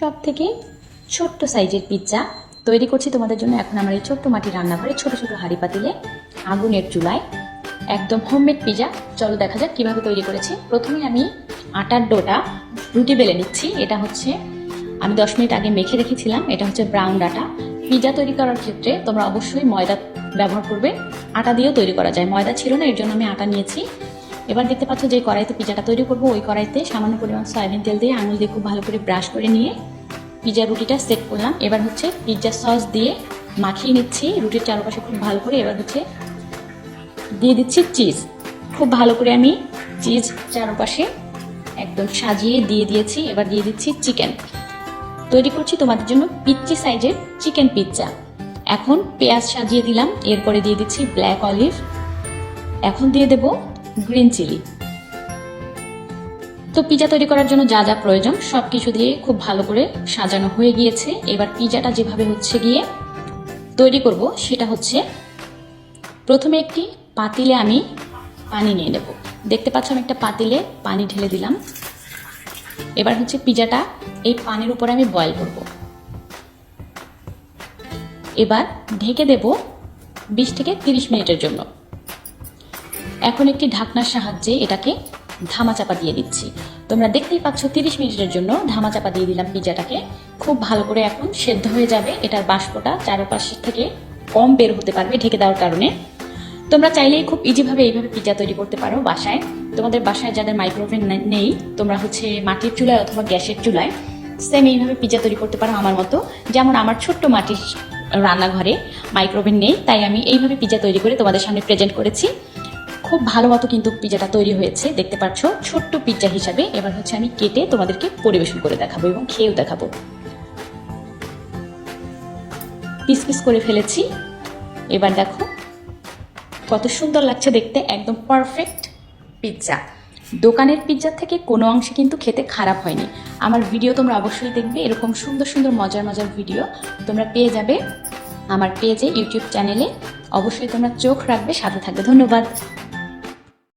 সব থেকে ছোট্ট সাইজের পিৎজা তৈরি করছি তোমাদের জন্য। এখন আমার এই ছোট্ট মাটির রান্নাঘরে ছোট ছোট হাঁড়ি পাতিলে আগুনের চুলায় একদম হোমমেড পিৎজা। চলো দেখা যাক কিভাবে তৈরি করেছি। প্রথমে আমি আটার ডোটা রুটি বেলে নিচ্ছি। এটা হচ্ছে আমি 10 মিনিট আগে মেখে রেখেছিলাম। এটা হচ্ছে ব্রাউন আটা। পিৎজা তৈরি করার ক্ষেত্রে তোমরা অবশ্যই ময়দা ব্যবহার করবে। আটা দিয়েও তৈরি করা যায়, ময়দা ছিল না এর জন্য আমি আটা নিয়েছি। এবার দেখতে পাচ্ছ যে কড়াইতে পিৎজাটা তৈরি করবো, ওই কড়াইতে সামান্য পরিমাণ সয়াবিন তেল দিয়ে আঙুল দিয়ে খুব ভালো করে ব্রাশ করে নিয়ে পিৎজা রুটিটা সেট করলাম। এবার হচ্ছে পিৎজা সস দিয়ে মাখিয়ে নিচ্ছি রুটির চারপাশে খুব ভালো করে। এবার হচ্ছে দিয়ে দিচ্ছি চিজ। খুব ভালো করে আমি চিজ চারপাশে একদম সাজিয়ে দিয়ে দিয়েছি। এবার দিয়ে দিচ্ছি চিকেন। তৈরি করছি তোমাদের জন্য পিচ্চি সাইজের চিকেন পিৎজা। এখন পেঁয়াজ সাজিয়ে দিলাম, এরপরে দিয়ে দিচ্ছি ব্ল্যাক অলিভ, এখন দিয়ে দেব গ্রিন চিলি। তো পিৎজা তৈরি করার জন্য যা যা প্রয়োজন সবকিছু দিয়ে খুব ভালো করে সাজানো হয়ে গিয়েছে। এবার পিৎজাটা যেভাবে হচ্ছে গিয়ে তৈরি করব সেটা হচ্ছে, প্রথমে একটি পাতিলে আমি পানি নিয়ে নেব। দেখতে পাচ্ছ আমি একটা পাতিলে পানি ঢেলে দিলাম। এবার হচ্ছে পিৎজাটা এই পানির উপরে আমি বয়েল করব। এবার ঢেকে দেব 20 থেকে 30 মিনিটের জন্য। এখন একটি ঢাকনার সাহায্যে এটাকে ধামাচাপা দিয়ে দিচ্ছি। তোমরা দেখতেই পাচ্ছ 30 মিনিটের জন্য ধামাচাপা দিয়ে দিলাম পিৎজাটাকে। খুব ভালো করে এখন সেদ্ধ হয়ে যাবে। এটার বাষ্পটা চারপাশ থেকে কম বের হতে পারবে ঢেকে দেওয়ার কারণে। তোমরা চাইলেই খুব ইজিভাবে এইভাবে পিৎজা তৈরি করতে পারো বাসায়। তোমাদের বাসায় যাদের মাইক্রোওভেন নেই, তোমরা হচ্ছে মাটির চুলায় অথবা গ্যাসের চুলায় সেম এইভাবে পিৎজা তৈরি করতে পারো আমার মতো। যেমন আমার ছোট্ট মাটির রান্নাঘরে মাইক্রোওভেন নেই, তাই আমি এইভাবে পিৎজা তৈরি করে তোমাদের সামনে প্রেজেন্ট করেছি। খুব ভালো মতো কিন্তু পিৎজাটা তৈরি হয়েছে, দেখতে পাচ্ছ ছোট্ট পিৎজা হিসাবে। এবার হচ্ছে আমি কেটে তোমাদেরকে পরিবেশন করে দেখাবো এবং খেয়েও দেখাবো। পিস পিস করে ফেলেছি। এবার দেখো কত সুন্দর লাগছে দেখতে, একদম পারফেক্ট পিৎজা। দোকানের পিৎজার থেকে কোনো অংশে কিন্তু খেতে খারাপ হয়নি। আমার ভিডিও তোমরা অবশ্যই দেখবে, এরকম সুন্দর সুন্দর মজার মজার ভিডিও তোমরা পেয়ে যাবে আমার পেজে, ইউটিউব চ্যানেলে। অবশ্যই তোমরা চোখ রাখবে, সাথে থাকবে। ধন্যবাদ।